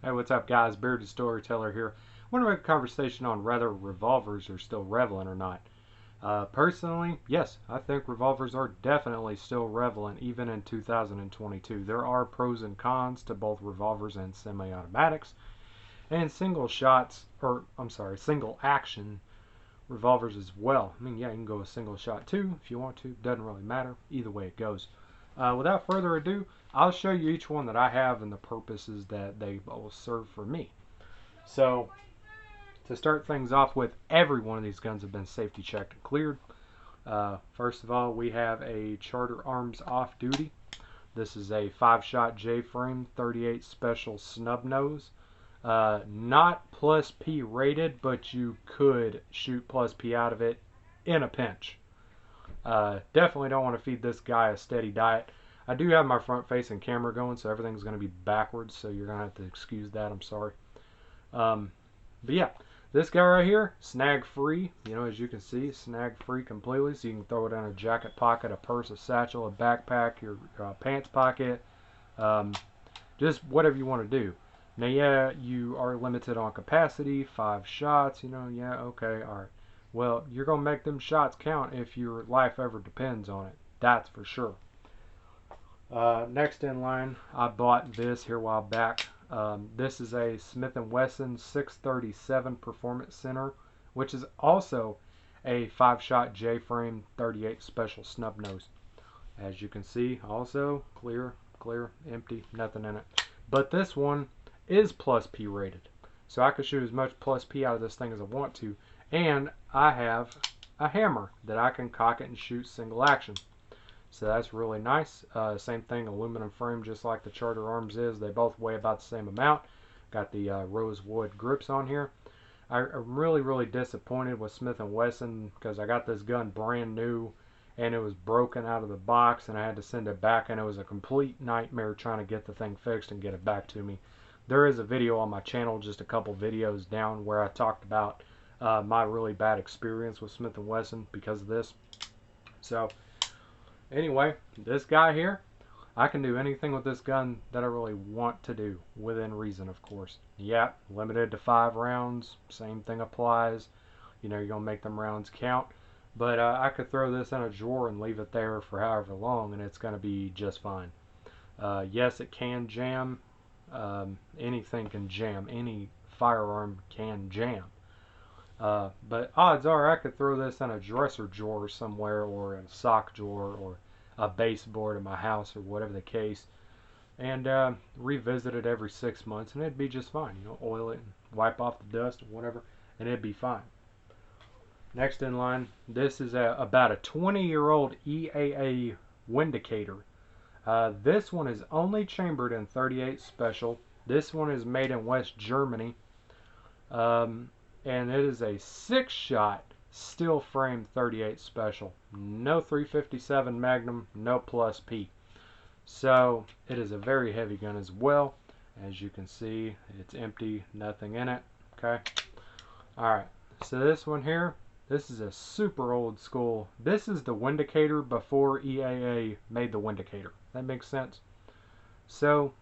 Hey, what's up, guys? Bearded Storyteller here. I want to make a conversation on whether revolvers are still relevant or not. Personally, yes, I think revolvers are definitely still relevant even in 2022. There are pros and cons to both revolvers and semi-automatics, and single shots, or I'm sorry, single action revolvers as well. I mean, yeah, you can go a single shot too if you want to. Doesn't really matter. Either way it goes. Without further ado, I'll show you each one that I have and the purposes that they will serve for me. So, to start things off with, every one of these guns have been safety checked and cleared. First of all, we have a Charter Arms off duty. This is a 5-shot J-frame 38 special snub nose. Not plus P rated, but you could shoot plus P out of it in a pinch. Definitely don't want to feed this guy a steady diet. I do have my front facing camera going, so everything's going to be backwards, so you're going to have to excuse that. I'm sorry. But yeah, this guy right here, snag free. You know, as you can see, snag free completely. So you can throw it in a jacket pocket, a purse, a satchel, a backpack, your pants pocket, um, just whatever you want to do. Now, yeah, you are limited on capacity, 5 shots. You know, yeah, okay, all right. Well, you're gonna make them shots count if your life ever depends on it. That's for sure. Next in line, I bought this here a while back. This is a Smith & Wesson 637 Performance Center, which is also a 5-shot J-frame 38 special snub nose. As you can see, also clear, empty, nothing in it. But this one is plus P rated, so I could shoot as much plus P out of this thing as I want to, and I have a hammer that I can cock it and shoot single action. So that's really nice. Same thing, aluminum frame, just like the Charter Arms is. They both weigh about the same amount. Got the rosewood grips on here. I'm really disappointed with Smith & Wesson because I got this gun brand new and it was broken out of the box and I had to send it back, and it was a complete nightmare trying to get the thing fixed and get it back to me. There is a video on my channel, just a couple videos down, where I talked about my really bad experience with Smith & Wesson because of this. So anyway, this guy here, I can do anything with this gun that I really want to do, within reason, of course. Yeah, limited to 5 rounds, same thing applies. You know, you're going to make them rounds count. But I could throw this in a drawer and leave it there for however long, and it's going to be just fine. Yes, it can jam. Anything can jam. Any firearm can jam. But odds are I could throw this in a dresser drawer somewhere, or a sock drawer, or a baseboard in my house, or whatever the case, and revisit it every 6 months, and it'd be just fine. You know, oil it and wipe off the dust or whatever, and it'd be fine. Next in line, this is about a 20-year-old EAA Windicator. This one is only chambered in 38 special. This one is made in West Germany. And it is a 6-shot steel frame 38 special. No 357 Magnum, no plus P. So it is a very heavy gun as well. As you can see, it's empty, nothing in it. Okay. Alright, so this one here, this is a super old school. This is the Windicator before EAA made the Windicator. That makes sense? So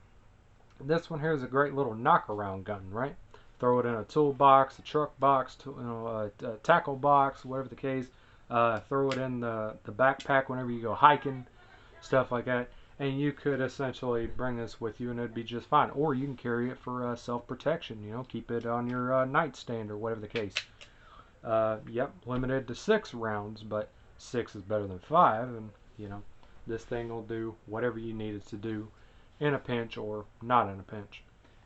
this one here is a great little knockaround gun, right? Throw it in a toolbox, a truck box, a tackle box, whatever the case. Throw it in the backpack whenever you go hiking, stuff like that. And you could essentially bring this with you and it'd be just fine. Or you can carry it for self-protection, you know, keep it on your nightstand or whatever the case. Yep, limited to 6 rounds, but 6 is better than 5, and you know, this thing will do whatever you need it to do in a pinch or not in a pinch.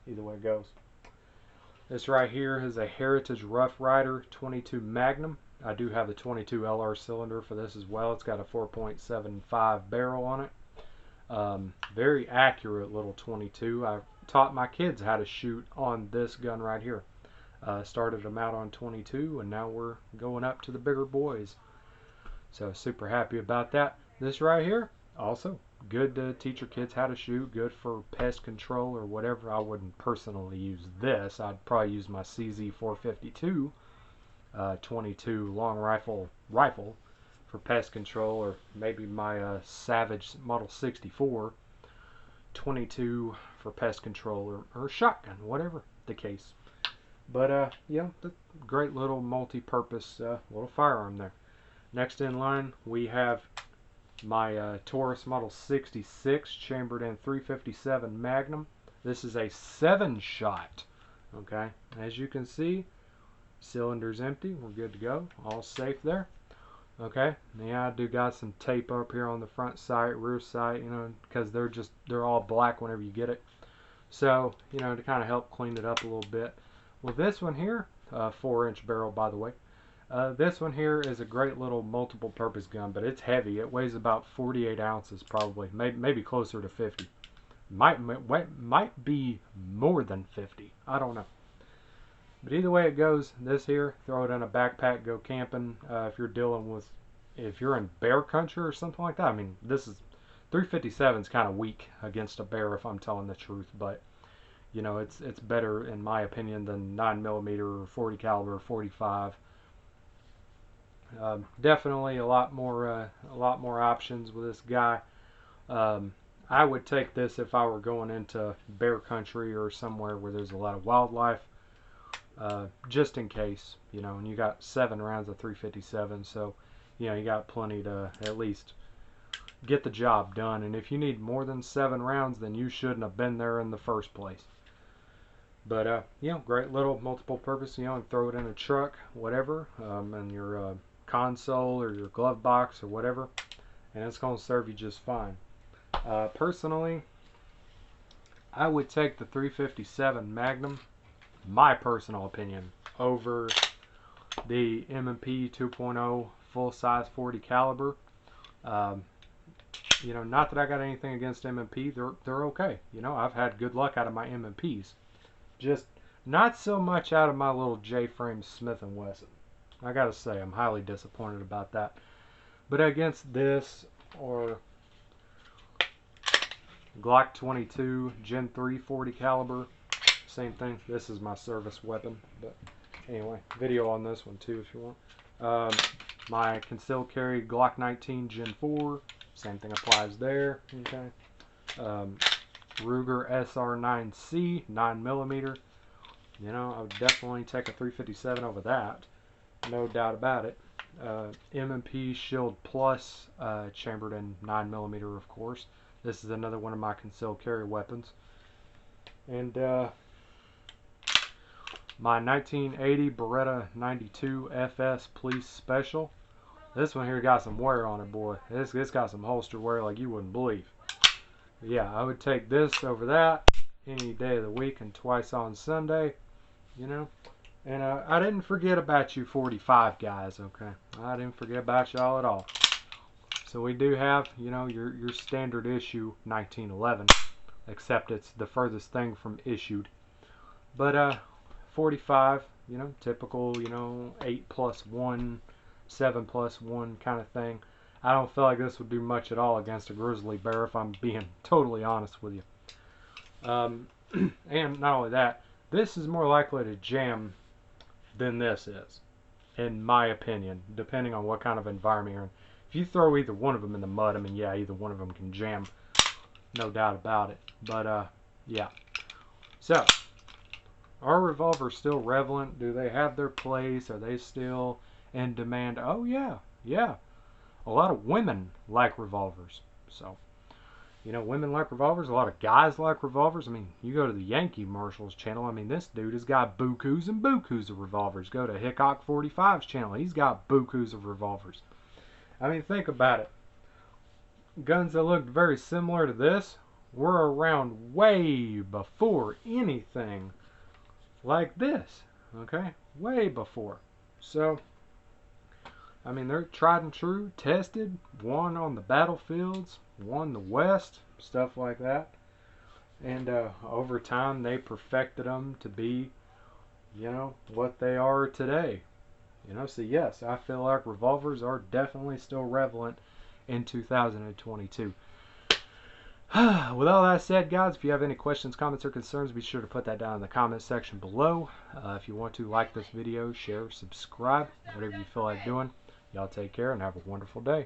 Either way it goes. This right here is a Heritage Rough Rider 22 Magnum. I do have the 22 LR cylinder for this as well. It's got a 4.75 barrel on it. Very accurate little 22. I taught my kids how to shoot on this gun right here. Started them out on 22, and now we're going up to the bigger boys. So super happy about that. This right here, also good to teach your kids how to shoot, good for pest control or whatever. I wouldn't personally use this. I'd probably use my CZ 452 22 long rifle for pest control, or maybe my Savage Model 64 22 for pest control or a shotgun, whatever the case. But yeah, the great little multi-purpose little firearm there. Next in line, we have my Taurus Model 66 chambered in 357 Magnum. This is a 7-shot. Okay, as you can see, cylinder's empty. We're good to go. All safe there. Okay, yeah, I do got some tape up here on the front sight, rear sight, you know, because they're all black whenever you get it. So, you know, to kind of help clean it up a little bit. Well, this one here, 4-inch barrel, by the way. This one here is a great little multiple purpose gun, but it's heavy. It weighs about 48 ounces probably, maybe closer to 50. Might be more than 50. I don't know. But either way it goes, this here, throw it in a backpack, go camping. If you're in bear country or something like that. I mean, this is 357 is kind of weak against a bear if I'm telling the truth, but you know, it's better in my opinion than 9mm or 40 caliber or 45. Definitely a lot more options with this guy. I would take this if I were going into bear country or somewhere where there's a lot of wildlife, just in case, you know. And you got 7 rounds of 357, so you know you got plenty to at least get the job done. And if you need more than 7 rounds, then you shouldn't have been there in the first place. But you know, great little multiple purpose. You know, and throw it in a truck, whatever, in your console or your glove box or whatever, and it's going to serve you just fine. Personally, I would take the 357 Magnum, my personal opinion, over the M&P 2.0 full-size 40 caliber. You know, not that I got anything against M&P, they're okay. You know, I've had good luck out of my M&Ps, just not so much out of my little J-frame Smith & Wesson. I gotta say, I'm highly disappointed about that. But against this or Glock 22 Gen 3 40 caliber, same thing. This is my service weapon. But anyway, video on this one too if you want. My concealed carry Glock 19 Gen 4, same thing applies there. Okay. Ruger SR9C 9mm. You know, I would definitely take a 357 over that. No doubt about it. M&P Shield Plus, chambered in 9mm, of course. This is another one of my concealed carry weapons. And my 1980 Beretta 92 FS Police Special. This one here got some wear on it, boy. This got some holster wear like you wouldn't believe. But yeah, I would take this over that any day of the week and twice on Sunday, you know. And I didn't forget about you 45 guys, okay? I didn't forget about y'all at all. So we do have, you know, your standard issue 1911, except it's the furthest thing from issued. But 45, you know, typical, you know, 8+1, 7+1 kind of thing. I don't feel like this would do much at all against a grizzly bear, if I'm being totally honest with you. And not only that, this is more likely to jam than this is, in my opinion, depending on what kind of environment you're in. If you throw either one of them in the mud, I mean, yeah, either one of them can jam, no doubt about it. But yeah. So, are revolvers still relevant? Do they have their place? Are they still in demand? Oh yeah, yeah. A lot of women like revolvers. So, you know, women like revolvers. A lot of guys like revolvers. I mean, you go to the Yankee Marshals channel. I mean, this dude has got bukus and bukus of revolvers. Go to Hickok 45's channel. He's got bukus of revolvers. I mean, think about it. Guns that looked very similar to this were around way before anything like this. Okay? Way before. So, I mean, they're tried and true, tested, won on the battlefields, won the West, stuff like that. And over time, they perfected them to be, you know, what they are today. You know, so yes, I feel like revolvers are definitely still relevant in 2022. With all that said, guys, if you have any questions, comments, or concerns, be sure to put that down in the comment section below. If you want to, like this video, share, subscribe, whatever you feel like doing. Y'all take care and have a wonderful day.